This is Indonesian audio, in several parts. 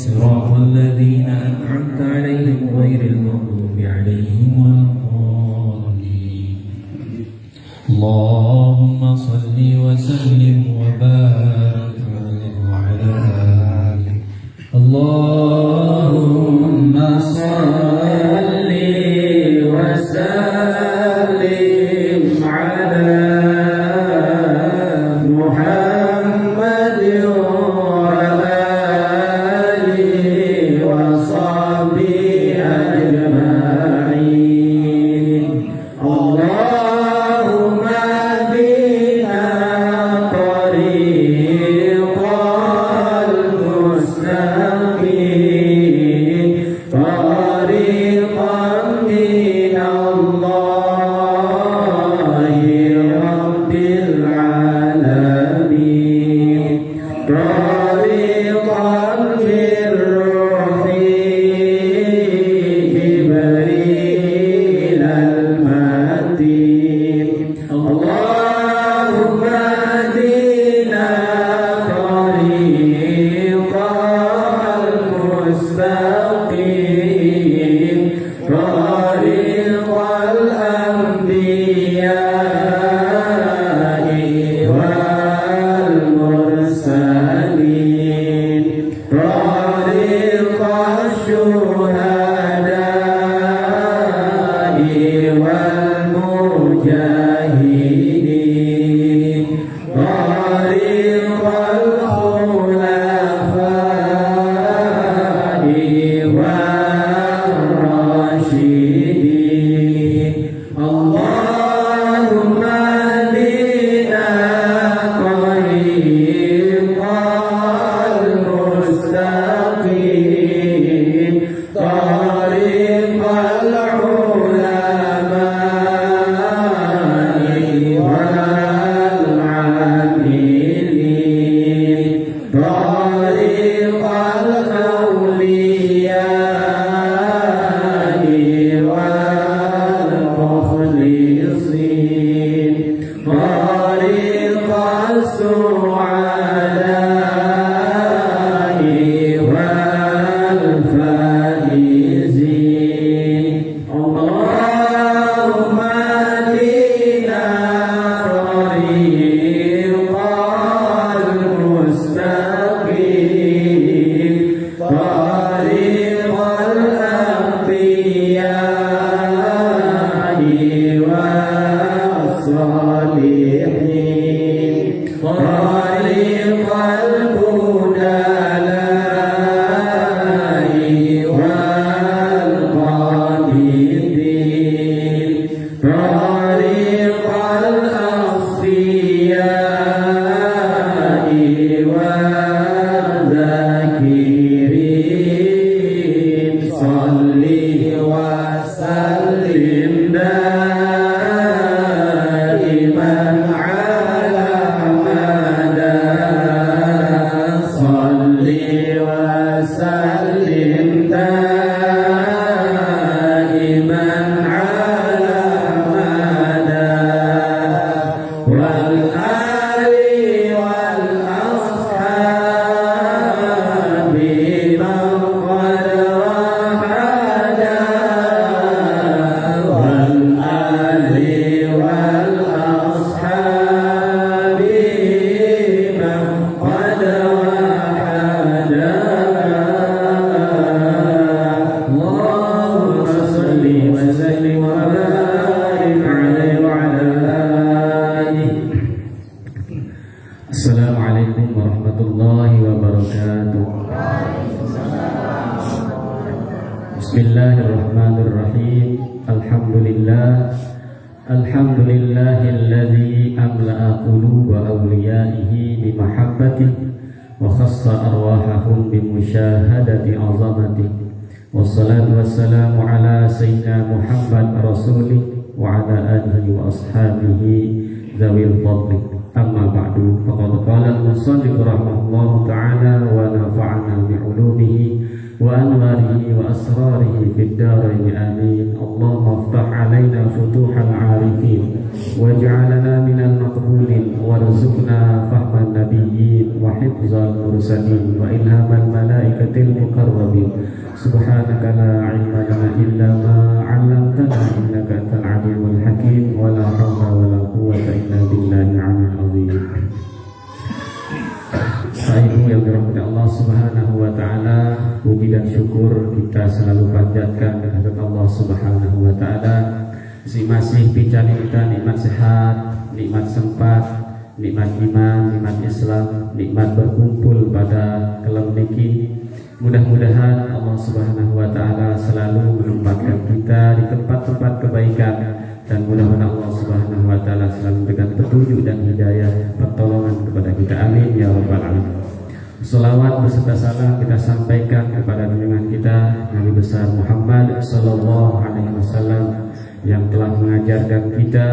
صراط الذين أنعمت عليهم غير المغضوب عليهم ولا الضالين. اللهم صل وسلم وبارك عليه وعلى آله. اللهم صل وسلم على محمد وعلى آله وصحبه أجمعين. اللهم اهدنا طريق المستقيم طريقا من الله رب العالمين طريقا بالروح جبريل المتين. اللهم اهدنا طريق المستقيم طريق الأنبياء والمرسلين طريق الشهداء والمجاهدين طريق الخلفاء والراشدين. اللهم اهدنا طريق المستقيم طريق العلماء والعاملين طريق الأولياء والمخلصين طريق السعداء والفائزين. اللهم اهدنا طريق المستقيم طريق الأنبياء والصالحين طريق البدلاء والقانتين طريق الأصفياء والذاكرين. صل وسلم دائما على مدى صل وسلم دائما على مدى والآل والأصحاب من قد وحدا والآل والأصحاب من قد وحدا. اللهم صل وسلم وبارك عليه وعلى آله. Assalamualaikum warahmatullahi wabarakatuh. Bismillahirrahmanirrahim. Alhamdulillahilladzi amla'a quluba awliyaihi bimahabbatihi wa khassa arwahahum bimusyahadati azamatihi. Wassalatu wassalamu ala sayyidina Muhammad rasulih wa ala alihi wa ashabihi zawil fadli. Amma ba'du, faqad qala al-musannif rahimahullahu ta'ala wa nafa'ana bi'ulumihi wa anwarihi wa asrarihi fid darain amin. Allahumma iftah alaina futuhal arifin waj'alna minal maqbulin warzuqna fahman nabiyyin wa hifzal mursalin wa ilhamal malaikati malaikatil muqarrabin. Subhanaka la ilma lana illa ma 'allamtana innaka antal alimul hakim. Wa la haula wa la quwwata illa billahi al-'aliyyil 'azim. Ibu yang dirahmati Allah Subhanahu wa taala, puji dan syukur kita selalu panjatkan kehadirat Allah Subhanahu wa taala. Masih bicara kita nikmat sehat, nikmat sempat, nikmat iman, nikmat Islam, nikmat berkumpul pada kelam niki. Mudah-mudahan Allah Subhanahu wa taala selalu menempatkan kita di tempat-tempat kebaikan, dan mudah-mudahan Allah Subhanahu wa taala selalu memberikan petunjuk dan hidayah pertolongan kepada kita. Amin ya rabbal alamin. Selawat beserta salam kita sampaikan kepada junjungan kita Nabi besar Muhammad sallallahu alaihi wasallam yang telah mengajarkan kita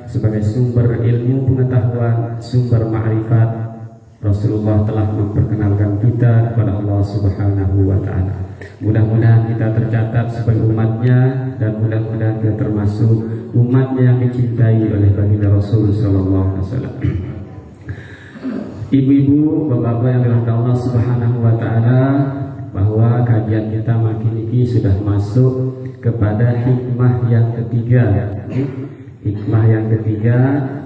sebagai sumber ilmu pengetahuan, sumber ma'rifat. Rasulullah telah memperkenalkan kita kepada Allah Subhanahu wa taala. Mudah-mudahan kita tercatat sebagai umatnya, dan mudah-mudahan kita termasuk umatnya yang dicintai oleh baginda Rasul sallallahu alaihi wasallam. Ibu-ibu, bapak-bapak yang dirahmati Allah Subhanahu wa taala, bahwa kajian kita makin ini sudah masuk kepada hikmah yang ketiga. Hikmah yang ketiga,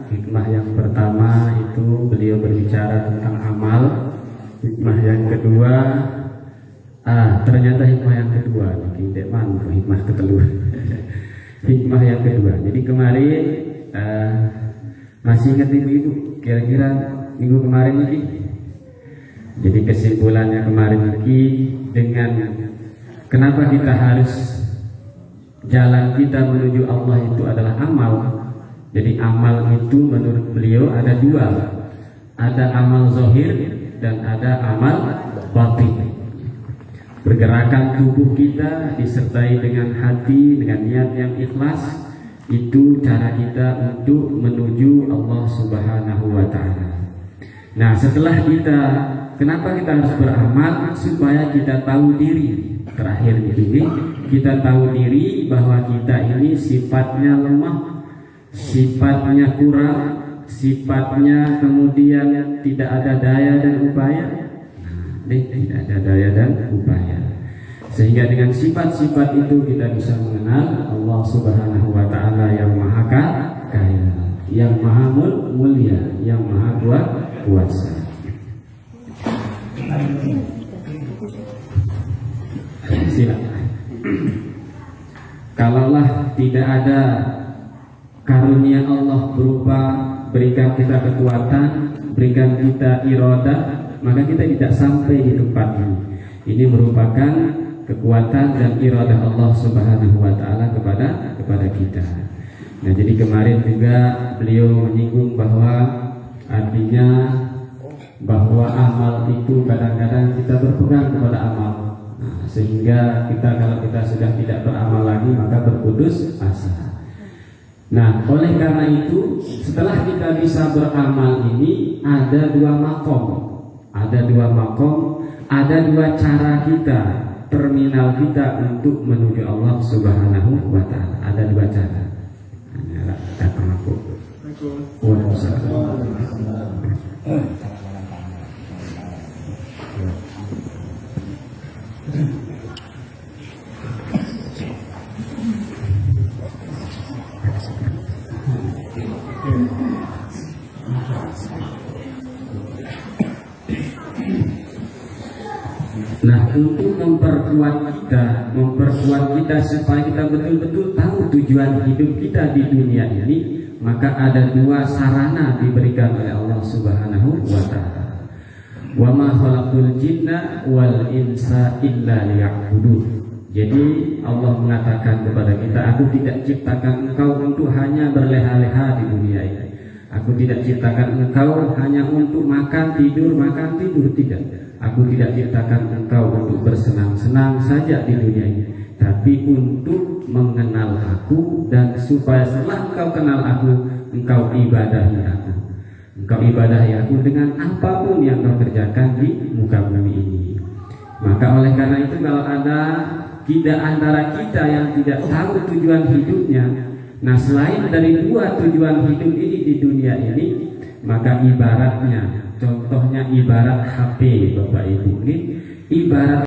hikmah yang pertama itu beliau berbicara tentang amal. Hikmah yang kedua, ternyata hikmah yang kedua tidak mantu hikmah kedua. Hikmah yang kedua. Jadi kemarin masih ingat ibu-ibu kira-kira minggu kemarin ini? Jadi kesimpulannya kemarin lagi dengan kenapa kita harus jalan kita menuju Allah itu adalah amal. Jadi amal itu menurut beliau ada dua, ada amal zahir dan ada amal batin. Pergerakan tubuh kita disertai dengan hati, dengan niat yang ikhlas, itu cara kita untuk menuju Allah Subhanahu wa taala. Nah, setelah kenapa kita harus beramal? Supaya kita tahu diri. Terakhir ini kita tahu diri bahwa kita ini sifatnya lemah, sifatnya kurang, sifatnya kemudian tidak ada daya dan upaya. Tidak ada daya dan upaya. Sehingga dengan sifat-sifat itu kita bisa mengenal Allah Subhanahu wa taala yang maha kaya, yang maha mulia, yang maha kuasa. Silakan. Kalaulah tidak ada karunia Allah berupa berikan kita kekuatan, berikan kita iradah, maka kita tidak sampai di tempat ini. Ini merupakan kekuatan dan iradah Allah Subhanahu wa taala kepada kita. Nah, jadi kemarin juga beliau menyinggung bahwa artinya bahwa amal itu kadang-kadang kita berpegang kepada amal. Nah, sehingga kalau kita sudah tidak beramal lagi maka berputus asa. Nah, oleh karena itu setelah kita bisa beramal ini ada dua makom, ada dua cara kita, terminal kita untuk menuju Allah Subhanahu wa taala. Ada dua cara. Datang aku. Nah, untuk memperkuat kita supaya kita betul-betul tahu tujuan hidup kita di dunia ini, maka ada dua sarana diberikan oleh Allah Subhanahu wa taala. Wa ma khalaqul jinna wal insa illa liya'budun. Jadi Allah mengatakan kepada kita, aku tidak ciptakan engkau untuk hanya berleha-leha di dunia ini. Aku tidak ciptakan engkau hanya untuk makan tidur, tidak. Aku tidak ciptakan engkau untuk bersenang-senang saja di dunia ini, tapi untuk mengenal aku, dan supaya setelah engkau kenal aku, engkau ibadahi aku. Engkau ibadahi aku dengan apapun yang kau kerjakan di muka bumi ini. Maka oleh karena itu kalau ada antara kita yang tidak tahu tujuan hidupnya, nah selain dari dua tujuan hidup ini di dunia ini, maka ibaratnya, contohnya ibarat HP Bapak Ibu, ini ibarat